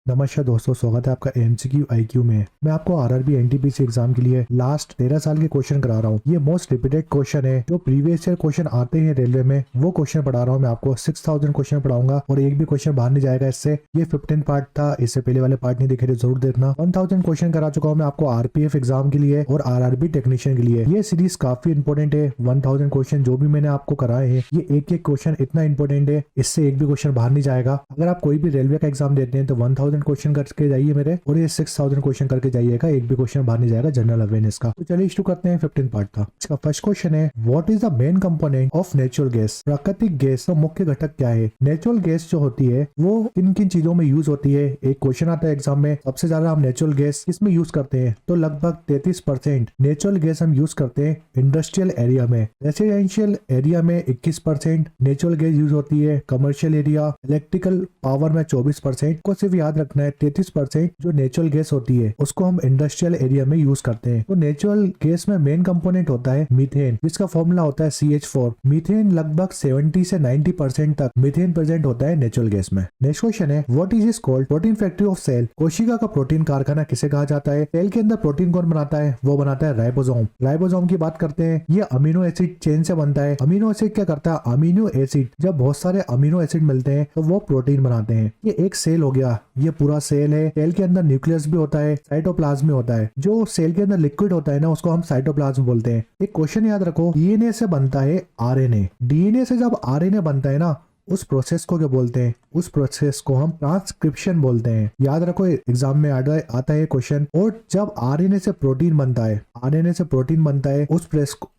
नमस्कार दोस्तों, स्वागत है आपका एमसीक्यू आईक्यू में। मैं आपको आरआरबी एनटीपीसी एग्जाम के लिए लास्ट 13 साल के क्वेश्चन करा रहा हूँ। ये मोस्ट रिपीटेड क्वेश्चन है, जो प्रीवियस ईयर क्वेश्चन आते हैं रेलवे में, वो क्वेश्चन पढ़ा रहा हूँ। मैं आपको 6000 क्वेश्चन पढ़ाऊंगा और एक भी क्वेश्चन बाहर नहीं जाएगा इससे। ये 15 पार्ट था, इससे पहले वाले पार्ट नहीं देखे थे, जरूर देखना। 1000 क्वेश्चन करा चुका हूँ मैं आपको आरपीएफ एग्जाम के लिए और आरआरबी टेक्नीशियन के लिए। ये सीरीज काफी इंपॉर्टेंट है। 1000 क्वेश्चन जो भी मैंने आपको कराए हैं, ये एक एक क्वेश्चन इतना इंपॉर्टेंट है, इससे एक भी क्वेश्चन बाहर नहीं जाएगा। अगर आप कोई भी रेलवे का एग्जाम देते हैं तो 1000 क्वेश्चन करके जाइए मेरे, और ये 6000 क्वेश्चन करके जाइएगा, एक भी क्वेश्चन बाहर नहीं जाएगा जनरल अवेयरनेस का। तो चलिए शुरू करते हैं। 15 पार्ट था। इसका फर्स्ट क्वेश्चन है, what is the main component of natural gas? प्राकृतिक गैस का मुख्य घटक क्या है? नेचुरल गैस जो होती है वो किन किन चीजों में यूज होती है? एक क्वेश्चन आता है एग्जाम में, सबसे ज्यादा हम नेचुरल गैस किसमें यूज करते हैं? तो लगभग 33% नेचुरल गैस हम यूज करते हैं इंडस्ट्रियल एरिया में। रेसिडेंशियल एरिया में 21% नेचुरल गैस यूज होती है। कमर्शियल एरिया, इलेक्ट्रिकल पावर में 24%। को सिर्फ याद रखना है 33% जो नेचुरल गैस होती है उसको हम इंडस्ट्रियल एरिया में यूज करते हैं। तो नेचुरल गैस में मेन कंपोनेंट होता है मीथेन, जिसका फॉर्मूला होता है CH4। मीथेन लगभग 70 से 90% तक मीथेन प्रेजेंट होता है नेचुरल गैस में। नेक्स्ट क्वेश्चन है, what is called protein factory of cell? कोशिका का प्रोटीन कारखाना किसे कहा जाता है? सेल के अंदर प्रोटीन कौन बनाता है? वो बनाता है राइबोसोम। राइबोसोम की बात करते हैं, ये अमीनो एसिड चेन से बनता है। अमीनो एसिड क्या करता है? अमीनो एसिड, जब बहुत सारे अमीनो एसिड मिलते हैं तो वो प्रोटीन बनाते हैं। ये एक सेल हो गया, ये पूरा सेल है। सेल के अंदर न्यूक्लियस भी होता है, साइटोप्लाज्म भी होता है। जो सेल के अंदर लिक्विड होता है ना, उसको हम साइटोप्लाज्म बोलते हैं। एक क्वेश्चन याद रखो, डीएनए से बनता है आरएनए। डीएनए से जब आरएनए बनता है ना, उस प्रोसेस को क्या बोलते हैं? उस प्रोसेस को हम ट्रांसक्रिप्शन बोलते हैं। याद रखो, एग्जाम में आता है क्वेश्चन। और जब आरएनए से प्रोटीन बनता है, आरएनए से प्रोटीन बनता है,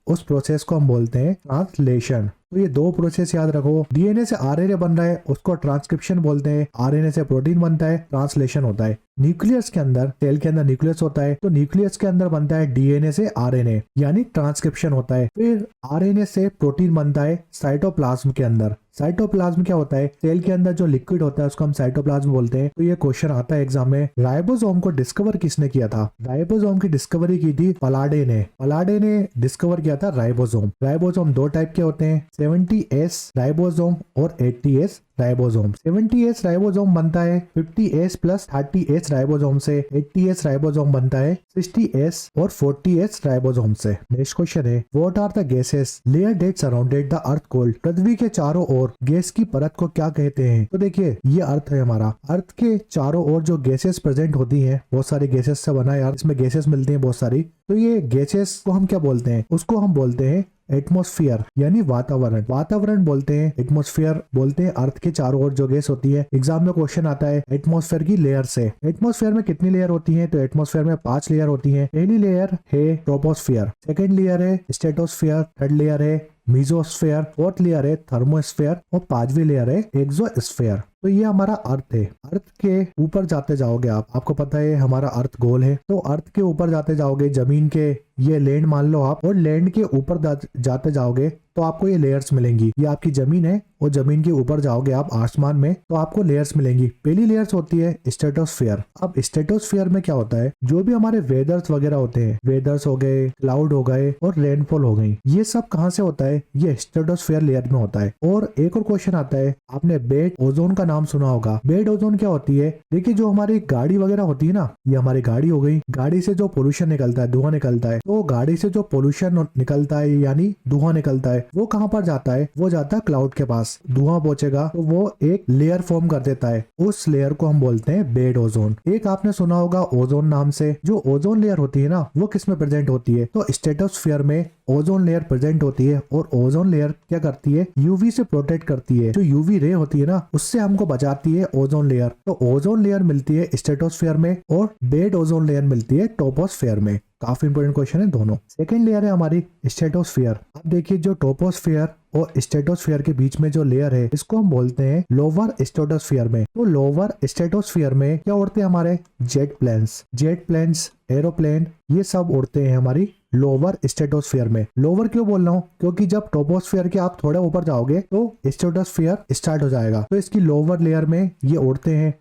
उस प्रोसेस को हम बोलते हैं ट्रांसलेशन। तो ये दो प्रोसेस याद रखो। डीएनए से आरएनए बन रहा है, उसको ट्रांसक्रिप्शन बोलते हैं। आरएनए से प्रोटीन बनता है, ट्रांसलेशन होता है। न्यूक्लियस के अंदर, सेल के अंदर न्यूक्लियस होता है, तो न्यूक्लियस के अंदर बनता है डीएनए से आरएनए, यानी ट्रांसक्रिप्शन होता है। फिर आरएनए से प्रोटीन बनता है साइटोप्लाज्म के अंदर। साइटोप्लाज्म क्या होता है? सेल के अंदर जो लिक्विड होता है उसको हम साइटोप्लाज्म बोलते हैं। तो ये क्वेश्चन आता है एग्जाम में। राइबोसोम को डिस्कवर किसने किया था? राइबोसोम की डिस्कवरी की थी पलाडे ने। पलाडे ने डिस्कवर किया था राइबोसोम। राइबोसोम दो टाइप के होते हैं, 70S राइबोसोम और 80S राइबोसोम। 70S राइबोसोम बनता है 50S प्लस 30S राइबोसोम से। 80S राइबोसोम बनता है 60S और 40S राइबोसोम से। नेक्स्ट क्वेश्चन है, what are the gases layer that surrounded the earth called? पृथ्वी के चारों ओर गैस की परत को क्या कहते हैं? तो देखिए, ये अर्थ है हमारा। अर्थ के चारों ओर जो गैसेस प्रेजेंट होती हैं, बहुत सारी गैसेस से बना है यार, इसमें गैसेस मिलती हैं बहुत सारी। तो ये गैसेस को हम क्या बोलते हैं? उसको हम बोलते हैं एटमॉस्फेयर, यानी वातावरण। वातावरण बोलते हैं, एटमॉस्फेयर बोलते हैं अर्थ के चारों ओर जो गैस होती है। एग्जाम में क्वेश्चन आता है एटमॉस्फेयर की लेयर से। एटमॉस्फेयर में कितनी लेयर होती है? तो एटमॉस्फेयर में 5 लेयर होती है। पहली लेयर है ट्रोपोस्फेयर, सेकेंड लेयर है स्ट्रेटोस्फेयर, थर्ड लेयर है मीजोस्फेयर, फोर्थ लेयर है थर्मोस्फेयर और 5वीं लेयर है एक्सोस्फेयर। तो ये हमारा अर्थ है। अर्थ के ऊपर जाते जाओगे आपको पता है हमारा अर्थ गोल है, तो अर्थ के ऊपर जाते जाओगे, जमीन के, ये लैंड मान लो आप, और लैंड के ऊपर जाते जाओगे तो आपको ये लेयर्स मिलेंगी। ये आपकी जमीन है और जमीन के ऊपर जाओगे आप आसमान में तो आपको लेयर्स मिलेंगी। पहली लेयर्स होती है स्ट्रेटोस्फेयर। अब स्ट्रेटोस्फेयर में क्या होता है? जो भी हमारे वेदर्स वगैरह होते हैं, वेदर्स हो गए, क्लाउड हो गए और रेनफॉल हो गई, ये सब कहाँ से होता है? ये स्ट्रेटोस्फेयर लेयर में होता है। और एक और क्वेश्चन आता है, आपने बेड ओजोन का नाम सुना होगा। बेड ओजोन क्या होती है? देखिए, जो हमारी गाड़ी वगैरह होती है ना, ये हमारी गाड़ी हो गई। गाड़ी से जो पोल्यूशन निकलता है, धुआं निकलता है, तो गाड़ी से जो पोल्यूशन निकलता है यानी धुआं निकलता है, वो कहाँ पर जाता है? वो जाता है क्लाउड के पास। धुआं पहुंचेगा तो वो एक लेयर फॉर्म कर देता है, उस लेयर को हम बोलते हैं बेड ओजोन। एक आपने सुना होगा ओजोन नाम से। जो ओजोन लेयर होती है ना, वो किसमें प्रेजेंट होती है? तो स्ट्रेटोस्फेयर में ओजोन लेयर प्रेजेंट होती है। और ओजोन लेयर क्या करती है? यूवी से प्रोटेक्ट करती है। जो यूवी रे होती है ना, उससे हमको बचाती है ओजोन लेयर। तो ओजोन लेयर मिलती है स्ट्रेटोस्फेयर में और बेड ओजोन लेयर मिलती है टोपोस्फेयर में। काफी इंपोर्टेंट क्वेश्चन है दोनों। सेकेंड लेयर है हमारी स्ट्रेटोस्फेयर। अब देखिए, जो टोपोस्फेयर और स्ट्रेटोस्फेयर के बीच में जो लेयर है, इसको हम बोलते हैं लोअर स्ट्रेटोस्फेयर में। तो लोअर स्ट्रेटोस्फेयर में क्या उड़ते हैं हमारे? जेट प्लेन्स, एरोप्लेन, ये सब उड़ते हैं हमारी लोअर स्ट्रेटोस्फेयर में। लोअर क्यों बोल रहा हूँ? क्योंकि जब ट्रोपोस्फेयर के आप थोड़े ऊपर जाओगे तो स्ट्रेटोस्फेयर स्टार्ट हो जाएगा, तो इसकी लोअर लेयर में ये उड़ते हैं।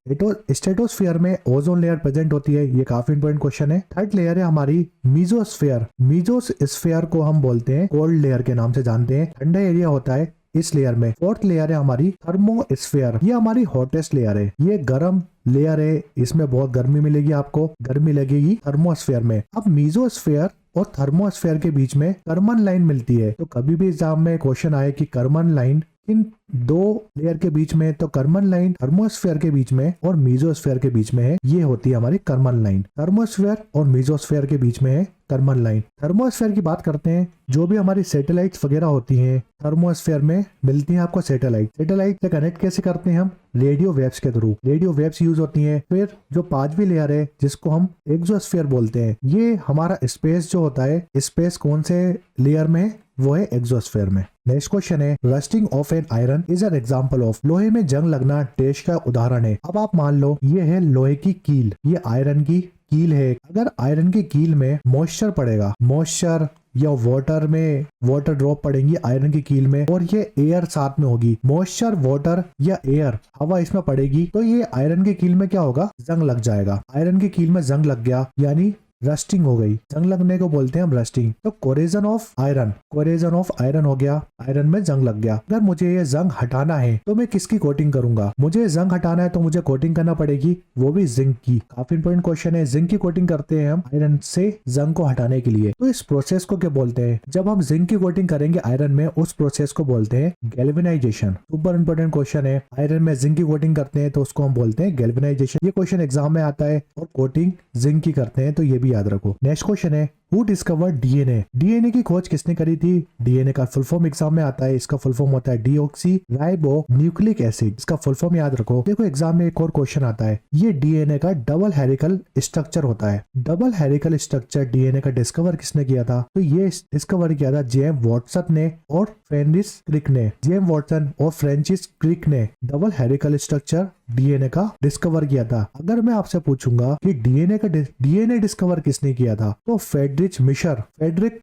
स्ट्रेटोस्फेयर में ओजोन लेयर प्रेजेंट होती है। ये काफी इंपोर्टेंट क्वेश्चन है। थर्ड लेयर है हमारी मीजोस्फेयर। मीजोस्फेयर को हम बोलते हैं कोल्ड लेयर के नाम से जानते हैं। ठंडा एरिया होता है इस लेयर में। फोर्थ लेयर है हमारी थर्मोस्फेयर, ये हमारी हॉटेस्ट लेयर है, ये गर्म लेयर है, इसमें बहुत गर्मी मिलेगी, आपको गर्मी लगेगी थर्मोस्फेयर में। अब मीजोस्फेयर और थर्मोस्फेयर के बीच में कर्मन लाइन मिलती है। तो कभी भी एग्जाम में क्वेश्चन आए कि कर्मन लाइन इन दो लेयर के बीच में, तो कर्मन लाइन थर्मोस्फेयर के बीच में और मीजोस्फेयर के बीच में है, ये होती है हमारी कर्मन लाइन। थर्मोस्फेयर और मीजोस्फेयर के बीच में है कर्मन लाइन। थर्मोस्फेयर की बात करते हैं, जो भी हमारी सैटेलाइट्स वगैरह होती हैं थर्मोस्फेयर में मिलती हैं आपको सैटेलाइट। सैटेलाइट से कनेक्ट कैसे करते हैं हम? रेडियो वेव्स के थ्रू। रेडियो वेव्स यूज होती हैं। फिर जो पांचवी लेयर है जिसको हम एक्सोस्फेयर बोलते हैं, ये हमारा स्पेस जो होता है, स्पेस कौन से लेयर में? वो है एक्सोस्फेयर में। नेक्स्ट क्वेश्चन है, rusting of an iron is an example of. लोहे में जंग लगना टेस्ट का उदाहरण है। अब आप मान लो ये है लोहे की कील, ये आयरन की कील है। अगर आयरन की कील में मॉइस्चर पड़ेगा, मॉइस्चर या वाटर में वाटर ड्रॉप पड़ेंगी आयरन की कील में, और ये एयर साथ में होगी, मॉइस्चर, वाटर या एयर, हवा इसमें पड़ेगी, तो ये आयरन की कील में क्या होगा? जंग लग जाएगा। आयरन की कील में जंग लग गया यानी रस्टिंग हो गई। जंग लगने को बोलते हैं हम रस्टिंग। तो कोरेजन ऑफ आयरन, कोरेजन ऑफ आयरन हो गया, आयरन में जंग लग गया। अगर मुझे ये जंग हटाना है तो मैं किसकी कोटिंग करूंगा? मुझे जंग हटाना है तो मुझे कोटिंग करना पड़ेगी, वो भी जिंक की। काफी इंपॉर्टेंट क्वेश्चन है। जिंक की कोटिंग करते हैं हम आयरन से जंग को हटाने के लिए। तो इस प्रोसेस को क्या बोलते हैं? जब हम जिंक की कोटिंग करेंगे आयरन में, उस प्रोसेस को बोलते हैं गैल्वेनाइजेशन। सुपर इंपॉर्टेंट क्वेश्चन है। आयरन में जिंक की कोटिंग करते हैं तो उसको हम बोलते हैं गैल्वेनाइजेशन। ये क्वेश्चन एग्जाम में आता है, और कोटिंग जिंक की करते हैं, तो ये भी याद रखो। नेक्स्ट क्वेश्चन है, हु डिस्कवर्ड डीएनए। डीएनए की खोज किसने करी थी? डीएनए का फुल फॉर्म एग्जाम में आता है, इसका फुल फॉर्म होता है डीऑक्सी राइबो न्यूक्लिक एसिड। इसका फुल फॉर्म याद रखो। देखो एग्जाम में एक और क्वेश्चन आता है, ये डीएनए का डबल हेलिकल स्ट्रक्चर होता है। डबल हेलिकल स्ट्रक्चर डीएनए का डिस्कवर किसने किया था? तो ये डिस्कवर किया था जेम्स वाटसन ने और फ्रेंसिस क्रिक ने। जेम्स वाटसन और फ्रेंसिस क्रिक ने डबल हेलिकल स्ट्रक्चर डीएनए का डिस्कवर किया था। अगर मैं आपसे पूछूंगा कि डीएनए डिस्कवर किसने किया था, तो फेडरिक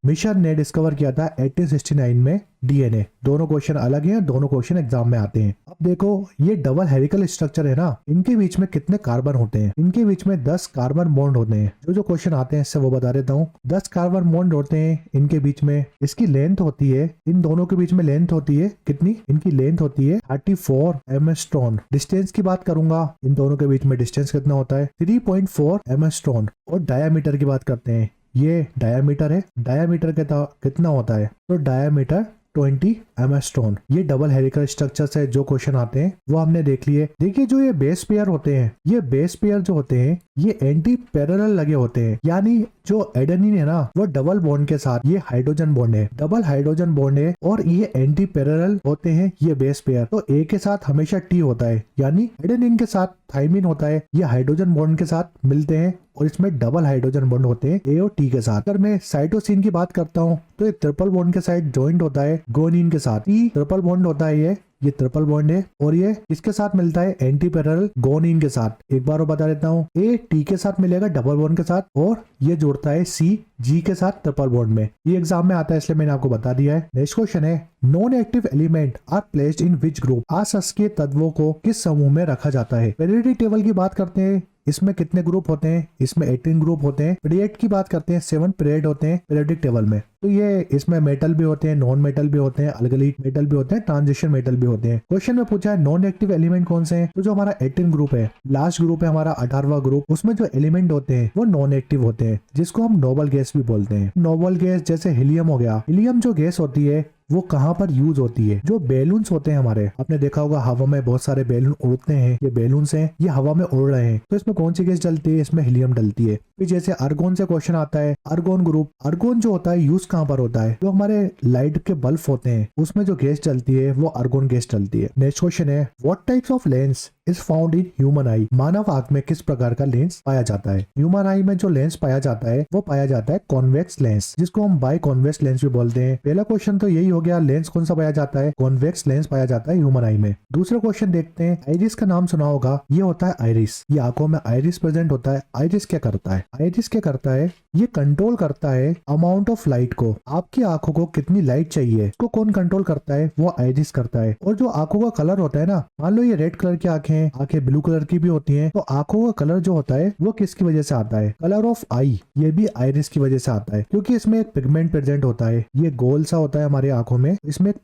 मिशर ने डिस्कवर किया था 1869 में डीएनए। दोनों क्वेश्चन अलग हैं, दोनों क्वेश्चन एग्जाम में आते हैं। अब देखो ये डबल हेलिकल स्ट्रक्चर है ना, इनके बीच में कितने कार्बन होते हैं? इनके बीच में 10 कार्बन बॉन्ड होते हैं। जो क्वेश्चन आते हैं इससे वो बता देता हूँ। 10 कार्बन बॉन्ड होते हैं इनके बीच में। इसकी लेंथ होती है, इन दोनों के बीच में लेंथ होती है कितनी? इनकी लेंथ होती है 34 एमस्ट्रॉन। डिस्टेंस की बात करूंगा, इन दोनों के बीच में डिस्टेंस कितना होता है? 3.4 एमस्ट्रॉन। और डायामीटर की बात करते हैं, ये डायामीटर है। डायामीटर कितना होता है? तो डायामीटर 20 एमस्ट्रॉन। ये डबल हेलिकल स्ट्रक्चर से जो क्वेश्चन आते हैं वो हमने देख लिए। देखिए जो ये बेस पेयर होते हैं, ये बेस पेयर जो होते हैं ये एंटी पैरेलल लगे होते हैं, यानी जो एडेनिन है ना वो डबल बॉन्ड के साथ, ये हाइड्रोजन बॉन्ड है, डबल हाइड्रोजन बॉन्ड है, और ये एंटी पैरेलल होते हैं ये बेस पेयर। तो ए के साथ हमेशा टी होता है, यानी एडेनिन के साथ थाइमिन होता है, ये हाइड्रोजन बॉन्ड के साथ मिलते हैं, और इसमें डबल हाइड्रोजन बॉन्ड होते हैं ए और टी के साथ। अगर मैं साइटोसिन की बात करता हूँ तो ये ट्रिपल बॉन्ड के साथ ज्वाइंट होता है गुआनिन के साथ। ई ट्रिपल बॉन्ड होता है, ये ट्रिपल बॉन्ड है, और ये किसके साथ मिलता है? एंटी पैरेलल गुआनिन के साथ। एक बार और बता देता हूँ, ए टी के साथ मिलेगा डबल बॉन्ड के साथ, और ये जोड़ता है सी जी के साथ ट्रिपल बॉन्ड में। ये एग्जाम में आता है इसलिए मैंने आपको बता दिया है। नेक्स्ट क्वेश्चन है, non active element are placed in which group. अशासकीय तत्वों को किस समूह में रखा जाता है? पीरियोडिक टेबल की बात करते हैं, इसमें कितने ग्रुप होते हैं? इसमें 18 ग्रुप होते हैं। पीरियड की बात करते हैं, 7 पीरियड होते हैं पीरियोडिक टेबल में। तो ये इसमें मेटल भी होते हैं, नॉन मेटल भी होते हैं, अल्कलीट मेटल भी होते हैं, ट्रांजिशन मेटल भी होते हैं। क्वेश्चन में पूछा है नॉन एक्टिव एलिमेंट कौन से हैं? तो जो हमारा 18 ग्रुप है, लास्ट ग्रुप है हमारा 18वां ग्रुप, उसमें जो एलिमेंट होते हैं वो नॉन एक्टिव होते हैं, जिसको हम नोबल गैस भी बोलते हैं। नोबल गैस जैसे हीलियम हो गया। हीलियम जो गैस होती है वो कहाँ पर यूज होती है? जो बैलून्स होते हैं हमारे, आपने देखा होगा हवा में बहुत सारे बैलून उड़ते हैं, ये बैलून्स हैं, ये हवा में उड़ रहे हैं, तो इसमें कौन सी गैस डलती है? इसमें हीलियम डलती है। फिर जैसे अर्गोन से क्वेश्चन आता है, अर्गोन ग्रुप। अर्गोन जो होता है यूज कहाँ पर होता है? जो हमारे लाइट के बल्ब होते हैं उसमें जो गैस डलती है वो अर्गोन गैस डलती है। नेक्स्ट क्वेश्चन है, what types of lens is found in human eye. मानव आंख में किस प्रकार का लेंस पाया जाता है? ह्यूमन आई में जो लेंस पाया जाता है वो पाया जाता है कॉन्वेक्स लेंस, जिसको हम बाई कॉन्वेक्स लेंस भी बोलते हैं। पहला क्वेश्चन तो यही हो गया, लेंस कौन सा पाया जाता है? कॉन्वेक्स लेंस पाया जाता है ह्यूमन आई में। दूसरा क्वेश्चन देखते हैं, आइरिस का नाम सुना होगा, ये होता है आइरिस। ये आंखों में आइरिस प्रेजेंट होता है। आइरिस क्या करता है? आइरिस क्या करता है? ये कंट्रोल करता है अमाउंट ऑफ लाइट को, आपकी आंखों को कितनी लाइट चाहिए, इसको कौन कंट्रोल करता है, वो आइरिस करता है। और जो आंखों का कलर होता है ना, मान लो ये रेड कलर की आंखें ब्लू कलर की भी होती हैं, तो आंखों का कलर जो होता है वो किसकी वजह से आता है, कलर ऑफ आई, ये भी आइरिस की वजह से आता है, क्योंकि इसमें एक पिगमेंट प्रेजेंट होता है। ये गोल सा होता है हमारी आंखों में, इसमें एक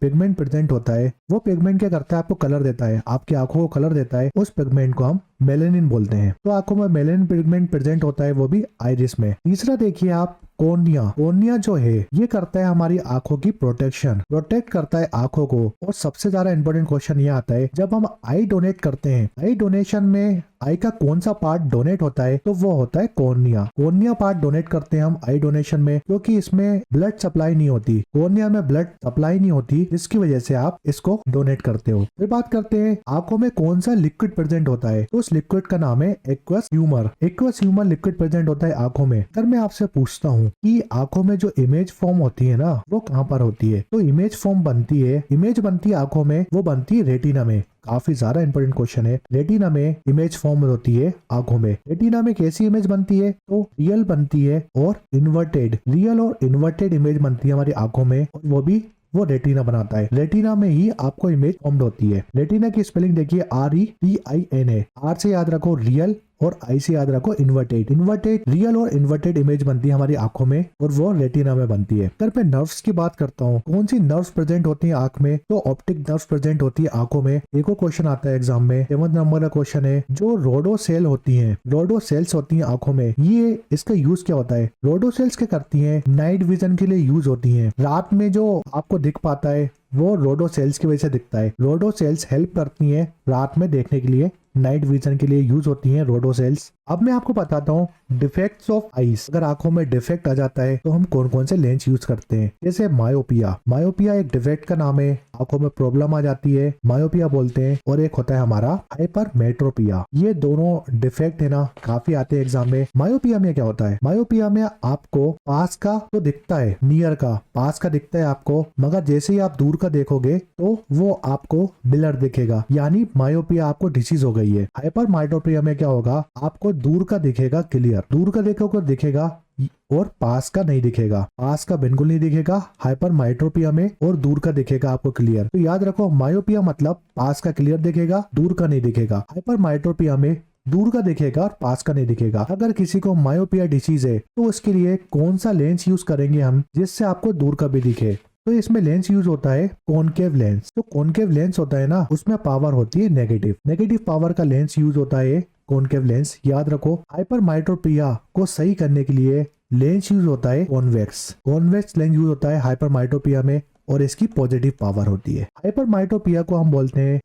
पिगमेंट प्रेजेंट होता है। वो पिगमेंट क्या करता है, आपको कलर देता है, आपकी आंखों को कलर देता है। उस पिगमेंट को हम मेलेनिन बोलते हैं। तो आंखों में मेलेनिन पिगमेंट प्रेजेंट होता है, वो भी आइरिस में। तीसरा देखिए आप, कॉर्निया जो है ये करता है हमारी आंखों की प्रोटेक्ट करता है आंखों को। और सबसे ज्यादा इंपॉर्टेंट क्वेश्चन ये आता है, जब हम आई डोनेट करते हैं, आई डोनेशन में आई का कौन सा पार्ट डोनेट होता है, तो वो होता है कॉर्निया पार्ट डोनेट करते हैं हम आई डोनेशन में, क्योंकि इसमें ब्लड सप्लाई नहीं होती, कॉर्निया में ब्लड सप्लाई नहीं होती, जिसकी वजह से आप इसको डोनेट करते हो। फिर बात करते हैं आंखों में कौन सा लिक्विड प्रेजेंट होता है, तो उस लिक्विड का नाम है एक्वस ह्यूमर लिक्विड प्रेजेंट होता है आंखों में। अगर मैं आपसे पूछता हूँ कि आंखों में जो इमेज फॉर्म होती है ना, वो कहाँ पर होती है, तो इमेज बनती है आंखों में, वो बनती है रेटिना में। काफी ज्यादा इंपॉर्टेंट क्वेश्चन है। रेटिना में इमेज फॉर्म होती है आंखों में। रेटिना में कैसी इमेज बनती है, तो रियल बनती है और इन्वर्टेड इमेज बनती है हमारी आंखों में, और वो रेटिना बनाता है। रेटिना में ही आपको इमेज फॉर्म्ड होती है। रेटिना की स्पेलिंग देखिए RETINA। आर से याद रखो रियल और आई से याद रखो इन्वर्टेड। रियल और इन्वर्टेड इमेज बनती है हमारी आंखों में, और वो रेटिना में बनती है। अगर मैं नर्व्स की बात करता हूँ, कौन सी नर्व्स प्रेजेंट होती है आंख में, तो ऑप्टिक नर्व्स प्रेजेंट होती है आंखों में। एक और क्वेश्चन आता है एग्जाम में, 7 नंबर का क्वेश्चन है, जो रोडोसेल्स होती है आंखों में, ये इसका यूज क्या होता है। रोडोसेल्स क्या करती है, नाइट विजन के लिए यूज होती है। रात में जो आपको दिख पाता है वो रोडोसेल्स की वजह से दिखता है। रोडोसेल्स हेल्प करती हैं रात में देखने के लिए, नाइट विजन के लिए यूज होती हैं रोडोसेल्स। अब मैं आपको बताता हूँ डिफेक्ट्स ऑफ आईज। अगर आंखों में डिफेक्ट आ जाता है तो हम कौन कौन से लेंस यूज करते हैं, जैसे मायोपिया एक डिफेक्ट का नाम है, आंखों में प्रॉब्लम आ जाती है, मायोपिया बोलते हैं। और एक होता है हमारा हाइपरमेट्रोपिया। ये दोनों डिफेक्ट है ना, काफी आते हैं एग्जाम में। मायोपिया में क्या होता है, मायोपिया में आपको पास का तो दिखता है, पास का दिखता है आपको, मगर जैसे ही आप दूर का देखोगे तो वो आपको ब्लर दिखेगा, यानी मायोपिया आपको डिसीज हो गई है। हाइपरमेट्रोपिया में क्या होगा, आपको दूर का दिखेगा क्लियर, दिखेगा और पास का नहीं दिखेगा, पास का बिल्कुल नहीं दिखेगा हाइपरमेट्रोपिया में, और दूर का दिखेगा आपको क्लियर। तो याद रखो, मायोपिया मतलब पास का क्लियर दिखेगा, दूर का नहीं दिखेगा। हाइपरमेट्रोपिया में दूर का दिखेगा और पास का नहीं दिखेगा। अगर किसी को मायोपिया डिसीज है तो उसके लिए कौन सा लेंस यूज करेंगे हम, जिससे आपको दूर का भी दिखे, तो इसमें लेंस यूज होता है कॉनकेव लेंस। तो कॉनकेव लेंस होता है ना, उसमें पावर होती है नेगेटिव पावर का लेंस यूज होता है कॉनकेव लेंस। याद रखो, हाइपरमेट्रोपिया को सही करने के लिए लेंस यूज होता है कॉन्वेक्स लेंस यूज होता है हाइपरमेट्रोपिया में, और इसकी पॉजिटिव पावर होती है। हाइपरमेट्रोपिया को हम बोलते हैं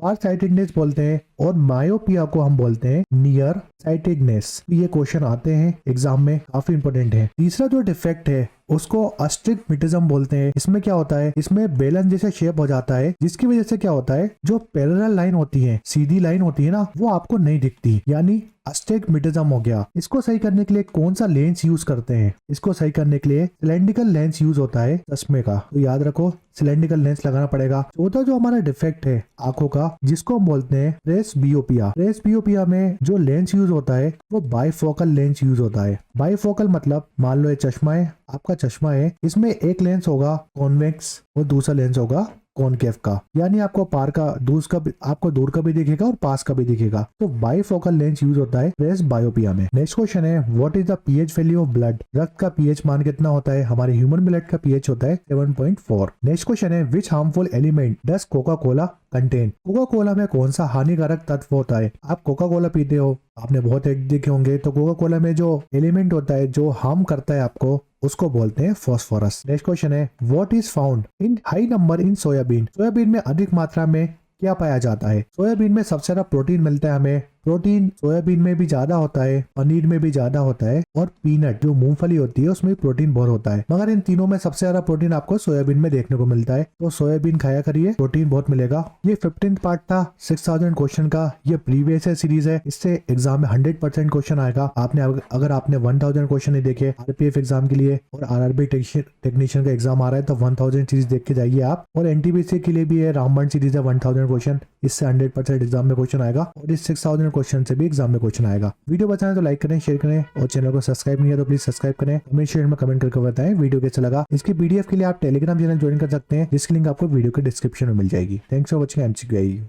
फार-साइटेडनेस बोलते हैं, और मायोपिया को हम बोलते हैं नियर साइटेडनेस। ये क्वेश्चन आते हैं एग्जाम में, काफी इंपोर्टेंट है। तीसरा जो डिफेक्ट है उसको अस्टिग्मेटिज्म बोलते हैं। इसमें क्या होता है, इसमें बेलन जैसे शेप हो जाता है, जिसकी वजह से क्या होता है, जो पैरेलल लाइन होती है, सीधी लाइन होती है ना, वो आपको नहीं दिखती, यानी अस्टिग्मेटिज्म हो गया। इसको सही करने के लिए कौन सा लेंस यूज करते हैं, इसको सही करने के लिए सिलेंड्रिकल लेंस यूज होता है चश्मे का। तो याद रखो, सिलेंड्रिकल लेंस लगाना पड़ेगा। चौथा जो हमारा डिफेक्ट है आंखों का, जिसको हम बोलते हैं प्रेसबियोपिया में जो लेंस यूज होता है वो बाइफोकल लेंस यूज होता है। बाइफोकल मतलब, मान लो ये चश्मा है, आपका चश्मा है, इसमें एक लेंस होगा कॉन्वेक्स और दूसरा लेंस होगा कॉनकेव का, यानी आपको आपको दूर का भी दिखेगा और पास का भी दिखेगा। तो बाइफोकल लेंस यूज होता है प्रेसबियोपिया में। नेक्स्ट क्वेश्चन है, what is the pH value of blood. रक्त का पीएच मान कितना होता है, हमारे ह्यूमन ब्लड का पीएच होता है 7.4। नेक्स्ट क्वेश्चन है, which harmful element does Coca Cola contain. Coca Cola में कौन सा हानिकारक तत्व होता है। आप कोका कोला पीते हो, आपने बहुत एड देखे होंगे, तो कोका कोला में जो एलिमेंट होता है जो हार्म करता है आपको, उसको बोलते हैं फास्फोरस। नेक्स्ट क्वेश्चन है, what is found in high number in soybean. Soybean में अधिक मात्रा में क्या पाया जाता है। सोयाबीन में सबसे ज्यादा प्रोटीन मिलता है हमें। प्रोटीन सोयाबीन में भी ज्यादा होता है, पनीर में भी ज्यादा होता है, और पीनट जो मूंगफली होती है उसमें प्रोटीन बहुत होता है। मगर इन तीनों में सबसे ज्यादा प्रोटीन आपको सोयाबीन में देखने को मिलता है, तो सोयाबीन खाया करिए, प्रोटीन बहुत मिलेगा। ये 15th पार्ट था 6000 क्वेश्चन का। ये प्रीवियस सीरीज है, इससे एग्जाम में 100% क्वेश्चन आएगा। अगर आपने 1000 क्वेश्चन नहीं देखे आरपीएफ एग्जाम के लिए, और आरआरबी टेक्नीशियन का एग्जाम आ रहा है, तो 1000 सीरीज देख के जाइए आप। और एनटीपीसी के लिए भी है रामबन सीरीज है 1000 क्वेश्चन, इससे 100% एग्जाम में क्वेश्चन आएगा। और इस 6000 क्वेश्चन से भी एग्जाम में क्वेश्चन आएगा। वीडियो पसंद है तो लाइक करें, शेयर करें और चैनल को सब्सक्राइब नहीं है तो प्लीज सब्सक्राइब करें। कमेंट शेयर में कमेंट करके बताएं वीडियो कैसा लगा। इसकी पीडीएफ के लिए आप टेलीग्राम चैनल ज्वाइन कर सकते हैं जिसकी लिंक आपको वीडियो के डिस्क्रिप्शन में मिल जाएगी। Thanks for watching MCQ.